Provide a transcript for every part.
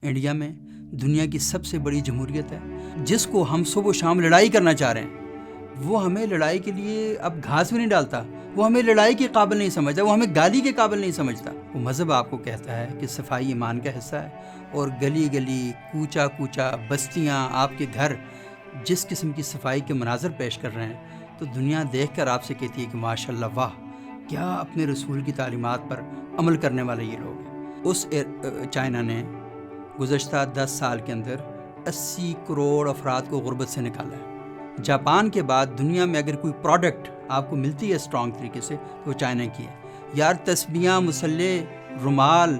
India میں دنیا کی سب سے بڑی جمہوریت ہے، جس کو ہم صبح و شام لڑائی کرنا چاہ رہے ہیں، وہ ہمیں لڑائی کے لیے اب گھاس بھی نہیں ڈالتا، وہ ہمیں لڑائی کے قابل نہیں سمجھتا، وہ ہمیں گالی کے قابل نہیں سمجھتا۔ وہ مذہب آپ کو کہتا ہے کہ صفائی ایمان کا حصہ ہے، اور گلی گلی، کوچا کوچا، بستیاں، آپ کے گھر جس قسم کی صفائی کے مناظر پیش کر رہے ہیں، تو دنیا دیکھ کر آپ سے کہتی ہے کہ ماشاءاللہ، واہ، کیا اپنے رسول کی تعلیمات پر عمل کرنے والے یہ لوگ ہیں۔ اس چائنا نے گزشتہ 10 سال کے اندر 80 کروڑ افراد کو غربت سے نکالا ہے۔ جاپان کے بعد دنیا میں اگر کوئی پروڈکٹ آپ کو ملتی ہے اسٹرانگ طریقے سے، تو وہ چائنا کی ہے۔ یار، تسبیحاں، مسلح، رومال،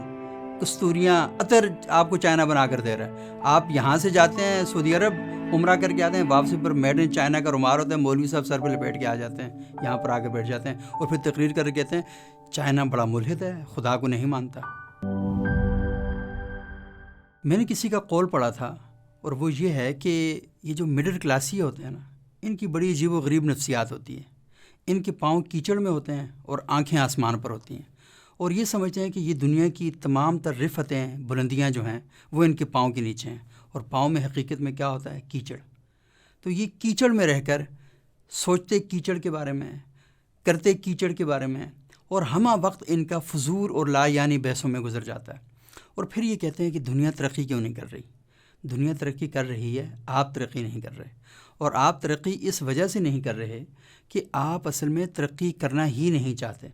کستوریاں، عطر آپ کو چائنا بنا کر دے رہا ہے۔ آپ یہاں سے جاتے ہیں سعودی عرب، عمرہ کر کے آتے ہیں، واپسی پر میڈ ان چائنا کا رومال ہوتا ہے، مولوی صاحب سر پہ لپیٹ کے آ جاتے ہیں، یہاں پر آ کے بیٹھ جاتے ہیں، اور پھر تقریر کر کے کہتے ہیں چائنا بڑا ملحد ہے، خدا کو نہیں مانتا۔ میں نے کسی کا قول پڑھا تھا، اور وہ یہ ہے کہ یہ جو مڈل کلاسی ہوتے ہیں نا، ان کی بڑی عجیب و غریب نفسیات ہوتی ہے۔ ان کے پاؤں کیچڑ میں ہوتے ہیں اور آنکھیں آسمان پر ہوتی ہیں، اور یہ سمجھتے ہیں کہ یہ دنیا کی تمام تر رفتیں، بلندیاں جو ہیں، وہ ان کے پاؤں کے نیچے ہیں، اور پاؤں میں حقیقت میں کیا ہوتا ہے؟ کیچڑ۔ تو یہ کیچڑ میں رہ کر سوچتے کیچڑ کے بارے میں، کرتے کیچڑ کے بارے میں، اور ہمہ وقت ان کا فضول اور لا یعنی بحثوں میں گزر جاتا ہے۔ اور پھر یہ کہتے ہیں کہ دنیا ترقی کیوں نہیں کر رہی؟ دنیا ترقی کر رہی ہے، آپ ترقی نہیں کر رہے، اور آپ ترقی اس وجہ سے نہیں کر رہے کہ آپ اصل میں ترقی کرنا ہی نہیں چاہتے۔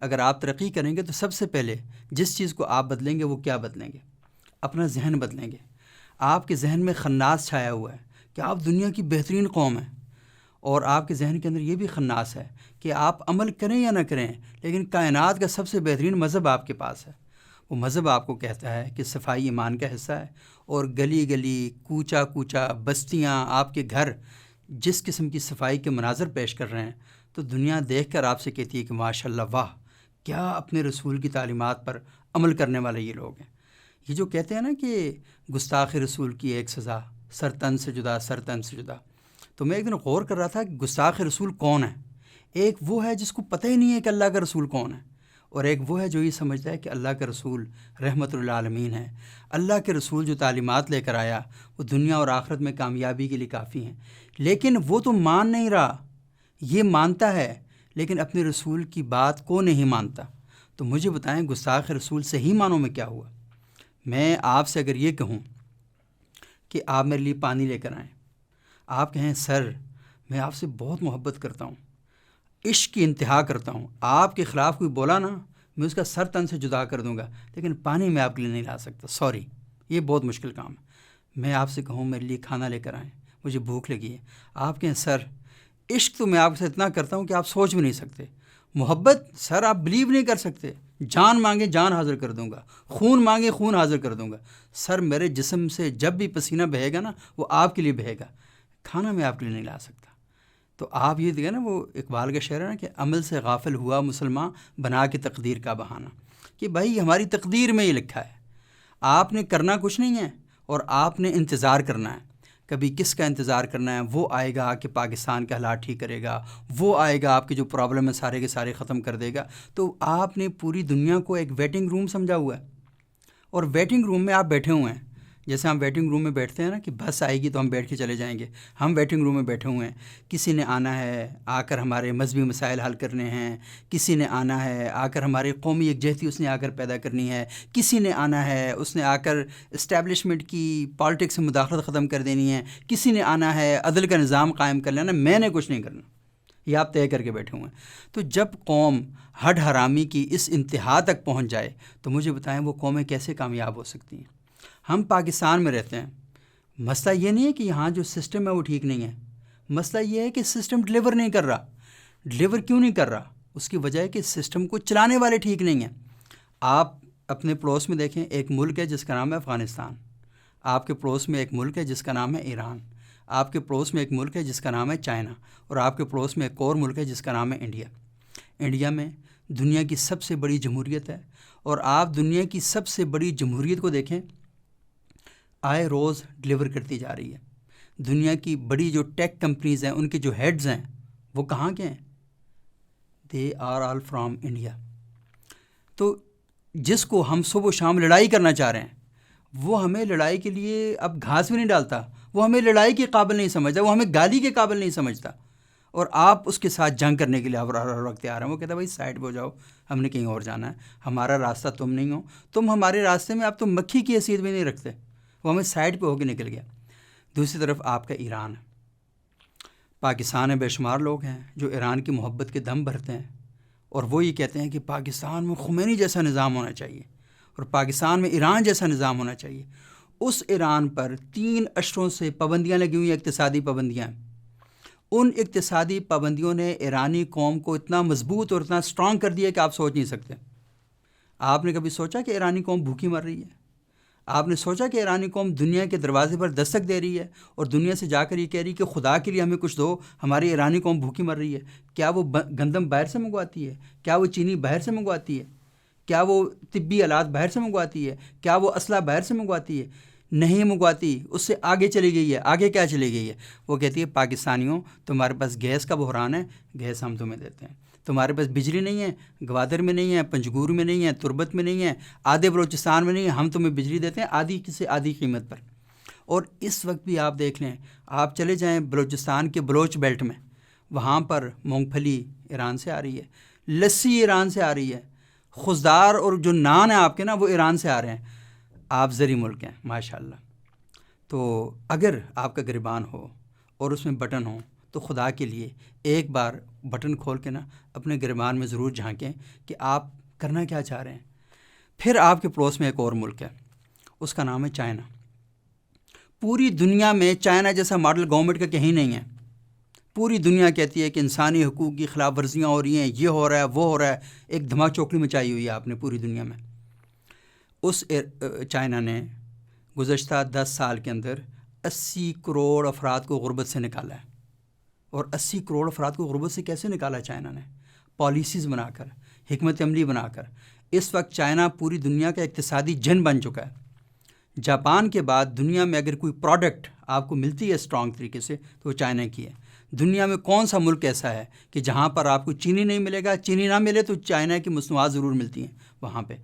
اگر آپ ترقی کریں گے تو سب سے پہلے جس چیز کو آپ بدلیں گے وہ کیا بدلیں گے؟ اپنا ذہن بدلیں گے۔ آپ کے ذہن میں خناس چھایا ہوا ہے کہ آپ دنیا کی بہترین قوم ہیں، اور آپ کے ذہن کے اندر یہ بھی خناس ہے کہ آپ عمل کریں یا نہ کریں، لیکن کائنات کا سب سے بہترین مذہب آپ کے پاس ہے۔ وہ مذہب آپ کو کہتا ہے کہ صفائی ایمان کا حصہ ہے، اور گلی گلی، کوچا کوچا، بستیاں، آپ کے گھر جس قسم کی صفائی کے مناظر پیش کر رہے ہیں، تو دنیا دیکھ کر آپ سے کہتی ہے کہ ماشاءاللہ، واہ، کیا اپنے رسول کی تعلیمات پر عمل کرنے والے یہ لوگ ہیں۔ یہ جو کہتے ہیں نا کہ گستاخ رسول کی ایک سزا، سر تن سے جدا، سر تن سے جدا، تو میں ایک دن غور کر رہا تھا کہ گستاخ رسول کون ہے؟ ایک وہ ہے جس کو پتہ ہی نہیں ہے کہ اللہ کا رسول کون ہے، اور ایک وہ ہے جو یہ سمجھتا ہے کہ اللہ کا رسول رحمت للعالمین ہے۔ اللہ کے رسول جو تعلیمات لے کر آیا وہ دنیا اور آخرت میں کامیابی کے لیے کافی ہیں، لیکن وہ تو مان نہیں رہا۔ یہ مانتا ہے لیکن اپنے رسول کی بات کو نہیں مانتا۔ تو مجھے بتائیں، گستاخ رسول صحیح معنوں میں کیا ہوا؟ میں آپ سے اگر یہ کہوں کہ آپ میرے لیے پانی لے کر آئیں، آپ کہیں سر میں آپ سے بہت محبت کرتا ہوں، عشق کی انتہا کرتا ہوں، آپ کے خلاف کوئی بولا نا، میں اس کا سر تن سے جدا کر دوں گا، لیکن پانی میں آپ کے لیے نہیں لا سکتا، سوری، یہ بہت مشکل کام ہے۔ میں آپ سے کہوں میرے لیے کھانا لے کر آئیں، مجھے بھوک لگی ہے، آپ کہیں سر عشق تو میں آپ سے اتنا کرتا ہوں کہ آپ سوچ بھی نہیں سکتے، محبت سر آپ بلیو نہیں کر سکتے، جان مانگے جان حاضر کر دوں گا، خون مانگے خون حاضر کر دوں گا، سر میرے جسم سے جب بھی پسینہ بہے گا نا، وہ آپ کے لیے بہے گا، کھانا میں آپ کے لیے نہیں لا سکتا۔ تو آپ یہ دیکھیں نا، وہ اقبال کا شعر ہے نا کہ عمل سے غافل ہوا مسلمان، بنا کے تقدیر کا بہانہ، کہ بھائی ہماری تقدیر میں یہ لکھا ہے، آپ نے کرنا کچھ نہیں ہے، اور آپ نے انتظار کرنا ہے۔ کبھی کس کا انتظار کرنا ہے؟ وہ آئے گا کہ پاکستان کے حالات ٹھیک کرے گا، وہ آئے گا آپ کے جو پرابلم ہے سارے کے سارے ختم کر دے گا۔ تو آپ نے پوری دنیا کو ایک ویٹنگ روم سمجھا ہوا ہے، اور ویٹنگ روم میں آپ بیٹھے ہوئے ہیں، جیسے ہم ویٹنگ روم میں بیٹھتے ہیں نا کہ بس آئے گی تو ہم بیٹھ کے چلے جائیں گے، ہم ویٹنگ روم میں بیٹھے ہوئے ہیں۔ کسی نے آنا ہے آ کر ہمارے مذہبی مسائل حل کرنے ہیں، کسی نے آنا ہے آ کر ہماری قومی یکجہتی اس نے آ کر پیدا کرنی ہے، کسی نے آنا ہے اس نے آ کر اسٹیبلشمنٹ کی پالیٹکس میں مداخلت ختم کر دینی ہے، کسی نے آنا ہے عدل کا نظام قائم کر لینا۔ میں نے کچھ نہیں کرنا، یہ آپ طے کر کے بیٹھے ہوئے ہیں۔ تو جب قوم ہڈ حرامی کی اس انتہا تک پہنچ جائے تو مجھے بتائیں وہ قومیں کیسے کامیاب ہو سکتی ہیں؟ ہم پاکستان میں رہتے ہیں، مسئلہ یہ نہیں ہے کہ یہاں جو سسٹم ہے وہ ٹھیک نہیں ہے، مسئلہ یہ ہے کہ سسٹم ڈلیور نہیں کر رہا۔ ڈلیور کیوں نہیں کر رہا؟ اس کی وجہ ہے کہ سسٹم کو چلانے والے ٹھیک نہیں ہیں۔ آپ اپنے پڑوس میں دیکھیں، ایک ملک ہے جس کا نام ہے افغانستان، آپ کے پڑوس میں ایک ملک ہے جس کا نام ہے ایران، آپ کے پڑوس میں ایک ملک ہے جس کا نام ہے چائنا، اور آپ کے پڑوس میں ایک اور ملک ہے جس کا نام ہے انڈیا۔ انڈیا میں دنیا کی سب سے بڑی جمہوریت ہے، اور آپ دنیا کی سب سے بڑی جمہوریت کو دیکھیں، آئے روز ڈلیور کرتی جا رہی ہے۔ دنیا کی بڑی جو ٹیک کمپنیز ہیں ان کے جو ہیڈز ہیں وہ کہاں کے ہیں؟ They are all from India. تو جس کو ہم صبح و شام لڑائی کرنا چاہ رہے ہیں وہ ہمیں لڑائی کے لیے اب گھاس بھی نہیں ڈالتا، وہ ہمیں لڑائی کے قابل نہیں سمجھتا، وہ ہمیں گالی کے قابل نہیں سمجھتا، اور آپ اس کے ساتھ جنگ کرنے کے لیے ہر وقت تیار ہیں۔ وہ کہتا ہے بھائی سائڈ پہ ہو جاؤ، ہم نے کہیں اور جانا ہے، ہمارا راستہ تم نہیں ہو، تم ہمارے راستے میں اب تم مکھی کی حیثیت بھی نہیں رکھتے۔ وہ ہمیں سائڈ پہ ہو کے نکل گیا۔ دوسری طرف آپ کا ایران ہے، پاکستان میں بے شمار لوگ ہیں جو ایران کی محبت کے دم بھرتے ہیں، اور وہ یہ کہتے ہیں کہ پاکستان میں خمینی جیسا نظام ہونا چاہیے اور پاکستان میں ایران جیسا نظام ہونا چاہیے۔ اس ایران پر 3 اشروں سے پابندیاں لگی ہوئی ہیں، اقتصادی پابندیاں۔ ان اقتصادی پابندیوں نے ایرانی قوم کو اتنا مضبوط اور اتنا اسٹرانگ کر دیا کہ آپ سوچ نہیں سکتے۔ آپ نے کبھی سوچا کہ ایرانی قوم بھوکی مر رہی ہے؟ آپ نے سوچا کہ ایرانی قوم دنیا کے دروازے پر دستک دے رہی ہے اور دنیا سے جا کر یہ کہہ رہی ہے کہ خدا کے لیے ہمیں کچھ دو، ہماری ایرانی قوم بھوکی مر رہی ہے؟ کیا وہ گندم باہر سے منگواتی ہے؟ کیا وہ چینی باہر سے منگواتی ہے؟ کیا وہ طبی آلات باہر سے منگواتی ہے؟ کیا وہ اسلحہ باہر سے منگواتی ہے؟ نہیں منگواتی، اس سے آگے چلی گئی ہے۔ آگے کیا چلی گئی ہے؟ وہ کہتی ہے پاکستانیوں تمہارے پاس گیس کا بحران ہے، گیس ہم تمہیں دیتے ہیں۔ تمہارے پاس بجلی نہیں ہے، گوادر میں نہیں ہے، پنجگور میں نہیں ہے، تربت میں نہیں ہے، آدھے بلوچستان میں نہیں ہے، ہم تمہیں بجلی دیتے ہیں آدھی سے آدھی قیمت پر۔ اور اس وقت بھی آپ دیکھ لیں، آپ چلے جائیں بلوچستان کے بلوچ بیلٹ میں، وہاں پر مونگ پھلی ایران سے آ رہی ہے، لسی ایران سے آ رہی ہے، خضدار اور جو نان ہیں آپ کے نا وہ ایران سے آ رہے ہیں۔ آپ زرعی ملک ہیں ماشاءاللہ۔ تو اگر آپ کا گریبان ہو اور اس میں بٹن ہو تو خدا کے لیے ایک بار بٹن کھول کے نا اپنے گریبان میں ضرور جھانکیں کہ آپ کرنا کیا چاہ رہے ہیں۔ پھر آپ کے پڑوس میں ایک اور ملک ہے، اس کا نام ہے چائنا۔ پوری دنیا میں چائنا جیسا ماڈل گورنمنٹ کا کہیں نہیں ہے۔ پوری دنیا کہتی ہے کہ انسانی حقوق کی خلاف ورزیاں ہو رہی ہیں، یہ ہو رہا ہے، وہ ہو رہا ہے، ایک دھما چوکڑی مچائی ہوئی ہے آپ نے پوری دنیا میں۔ اس چائنا نے گزشتہ 10 سال کے اندر 80 کروڑ افراد کو غربت سے نکالا ہے۔ اور 80 کروڑ افراد کو غربت سے کیسے نکالا چائنا نے؟ پالیسیز بنا کر، حکمت عملی بنا کر۔ اس وقت چائنا پوری دنیا کا اقتصادی جن بن چکا ہے۔ جاپان کے بعد دنیا میں اگر کوئی پروڈکٹ آپ کو ملتی ہے اسٹرانگ طریقے سے تو وہ چائنا کی ہے۔ دنیا میں کون سا ملک ایسا ہے کہ جہاں پر آپ کو چینی نہیں ملے گا؟ چینی نہ ملے تو چائنا کی مصنوعات ضرور ملتی ہیں وہاں پہ۔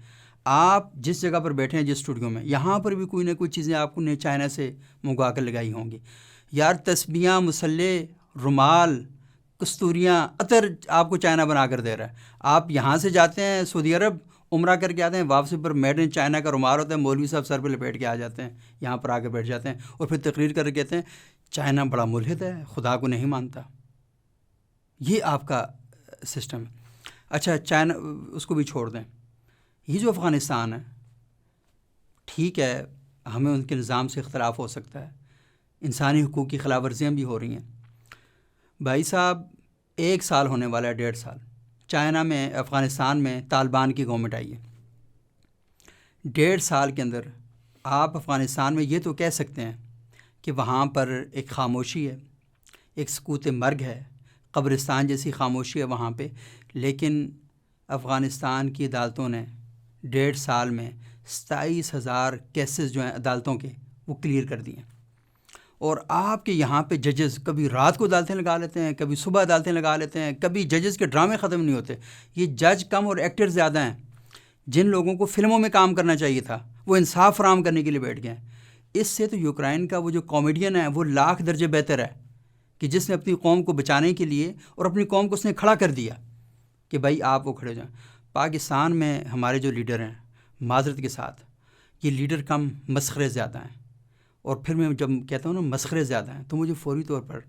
آپ جس جگہ پر بیٹھے ہیں، جس اسٹوڈیو میں، یہاں پر بھی کوئی نہ کوئی چیزیں آپ نے چائنا سے منگوا کر لگائی ہوں گی۔ یار تسبیحاں، مسلے، رومال، کستوریاں، عطر آپ کو چائنا بنا کر دے رہا ہے۔ آپ یہاں سے جاتے ہیں سعودی عرب، عمرہ کر کے آتے ہیں، واپسی پر میڈ ان چائنا کا رومال ہوتا ہے، مولوی صاحب سر پہ لپیٹ کے آ جاتے ہیں، یہاں پر آ کے بیٹھ جاتے ہیں اور پھر تقریر کر کے کہتے ہیں چائنا بڑا ملحد ہے، خدا کو نہیں مانتا۔ یہ آپ کا سسٹم ہے۔ اچھا چائنا اس کو بھی چھوڑ دیں، یہ جو افغانستان ہے، ٹھیک ہے ہمیں ان کے نظام سے اختلاف ہو سکتا ہے، انسانی حقوق کی خلاف ورزیاں بھی ہو رہی ہیں۔ بھائی صاحب 1 سال ہونے والا ہے، 1.5 سال چائنا میں، افغانستان میں طالبان کی گورنمنٹ آئی ہے۔ 1.5 سال کے اندر آپ افغانستان میں یہ تو کہہ سکتے ہیں کہ وہاں پر ایک خاموشی ہے، ایک سکوت مرگ ہے، قبرستان جیسی خاموشی ہے وہاں پہ، لیکن افغانستان کی عدالتوں نے 1.5 سال میں 27,000 کیسز جو ہیں عدالتوں کے وہ کلیئر کر دیے ہیں۔ اور آپ کے یہاں پہ ججز کبھی رات کو عدالتیں لگا لیتے ہیں، کبھی صبح عدالتیں لگا لیتے ہیں، کبھی ججز کے ڈرامے ختم نہیں ہوتے۔ یہ جج کم اور ایکٹر زیادہ ہیں۔ جن لوگوں کو فلموں میں کام کرنا چاہیے تھا وہ انصاف فراہم کرنے کے لیے بیٹھ گئے ہیں۔ اس سے تو یوکرائن کا وہ جو کامیڈین ہے وہ لاکھ درجے بہتر ہے کہ جس نے اپنی قوم کو بچانے کے لیے اور اپنی قوم کو اس نے کھڑا کر دیا کہ بھائی آپ وہ کھڑے ہو جائیں۔ پاکستان میں ہمارے جو لیڈر ہیں، معذرت کے ساتھ یہ لیڈر کم مسخرے زیادہ ہیں۔ اور پھر میں جب کہتا ہوں نا مسخرے زیادہ ہیں تو مجھے فوری طور پر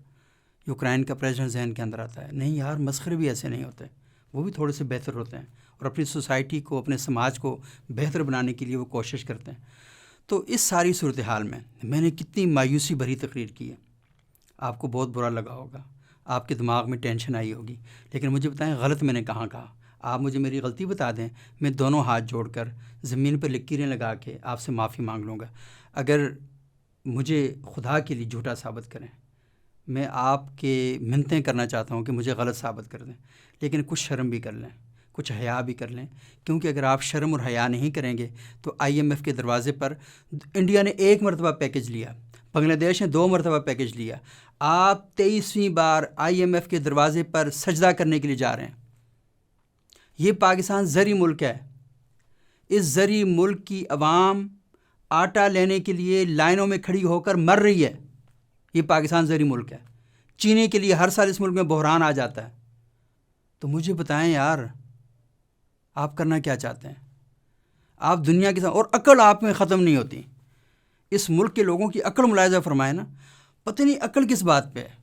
یوکرائن کا پریزیڈنٹ ذہن کے اندر آتا ہے، نہیں یار مسخرے بھی ایسے نہیں ہوتے، وہ بھی تھوڑے سے بہتر ہوتے ہیں اور اپنی سوسائٹی کو، اپنے سماج کو بہتر بنانے کے لیے وہ کوشش کرتے ہیں۔ تو اس ساری صورتحال میں نے کتنی مایوسی بھری تقریر کی ہے، آپ کو بہت برا لگا ہوگا، آپ کے دماغ میں ٹینشن آئی ہوگی، لیکن مجھے بتائیں غلط میں نے کہاں کہا؟ آپ مجھے میری غلطی بتا دیں، میں دونوں ہاتھ جوڑ کر زمین پر لکیریں لگا کے آپ سے معافی مانگ لوں گا۔ اگر مجھے خدا کے لیے جھوٹا ثابت کریں، میں آپ کے منتیں کرنا چاہتا ہوں کہ مجھے غلط ثابت کر دیں، لیکن کچھ شرم بھی کر لیں، کچھ حیا بھی کر لیں، کیونکہ اگر آپ شرم اور حیا نہیں کریں گے تو IMF کے دروازے پر انڈیا نے 1 مرتبہ پیکج لیا، بنگلہ دیش نے 2 مرتبہ پیکج لیا، آپ 23ویں بار IMF کے دروازے پر سجدہ کرنے کے لیے جا رہے ہیں۔ یہ پاکستان زرعی ملک ہے، اس زرعی ملک کی عوام آٹا لینے کے لیے لائنوں میں کھڑی ہو کر مر رہی ہے. یہ پاکستان زرعی ملک ہے. چینے کے لیے ہر سال اس ملک میں بحران آ جاتا ہے. تو مجھے بتائیں یار، آپ کرنا کیا چاہتے ہیں؟ آپ دنیا کے ساتھ، اور عقل آپ میں ختم نہیں ہوتی. اس ملک کے لوگوں کی عقل ملاحظہ فرمائے نا، پتہ نہیں عقل کس بات پہ ہے.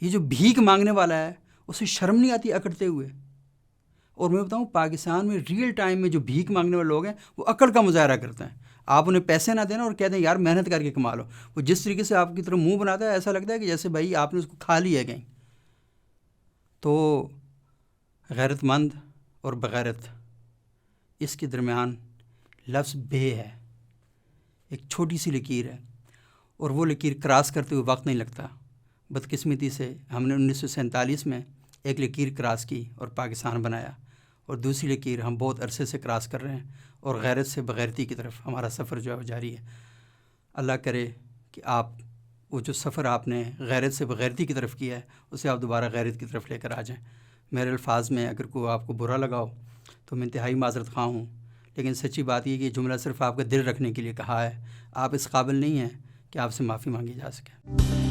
یہ جو بھیک مانگنے والا ہے اسے شرم نہیں آتی اکڑتے ہوئے. اور میں بتاؤں پاکستان میں ریئل ٹائم میں جو بھیک مانگنے والے لوگ ہیں وہ عقل کا مظاہرہ کرتے ہیں. آپ انہیں پیسے نہ دینا اور کہتے ہیں یار محنت کر کے کما لو. وہ جس طریقے سے آپ کی طرف منہ بناتا ہے ایسا لگتا ہے کہ جیسے بھائی آپ نے اس کو کھا لیا ہے کہیں. تو غیرت مند اور بغیرت، اس کے درمیان لفظ بے ہے. ایک چھوٹی سی لکیر ہے اور وہ لکیر کراس کرتے ہوئے وقت نہیں لگتا. بدقسمتی سے ہم نے 1947 میں ایک لکیر کراس کی اور پاکستان بنایا، اور دوسری لکیر ہم بہت عرصے سے کراس کر رہے ہیں اور غیرت سے بغیرتی کی طرف ہمارا سفر جو ہے وہ جاری ہے. اللہ کرے کہ آپ وہ جو سفر آپ نے غیرت سے بغیرتی کی طرف کیا ہے اسے آپ دوبارہ غیرت کی طرف لے کر آ جائیں. میرے الفاظ میں اگر کوئی آپ کو برا لگا ہو تو میں انتہائی معذرت خواہ ہوں، لیکن سچی بات یہ کہ یہ جملہ صرف آپ کا دل رکھنے کے لیے کہا ہے. آپ اس قابل نہیں ہیں کہ آپ سے معافی مانگی جا سکے.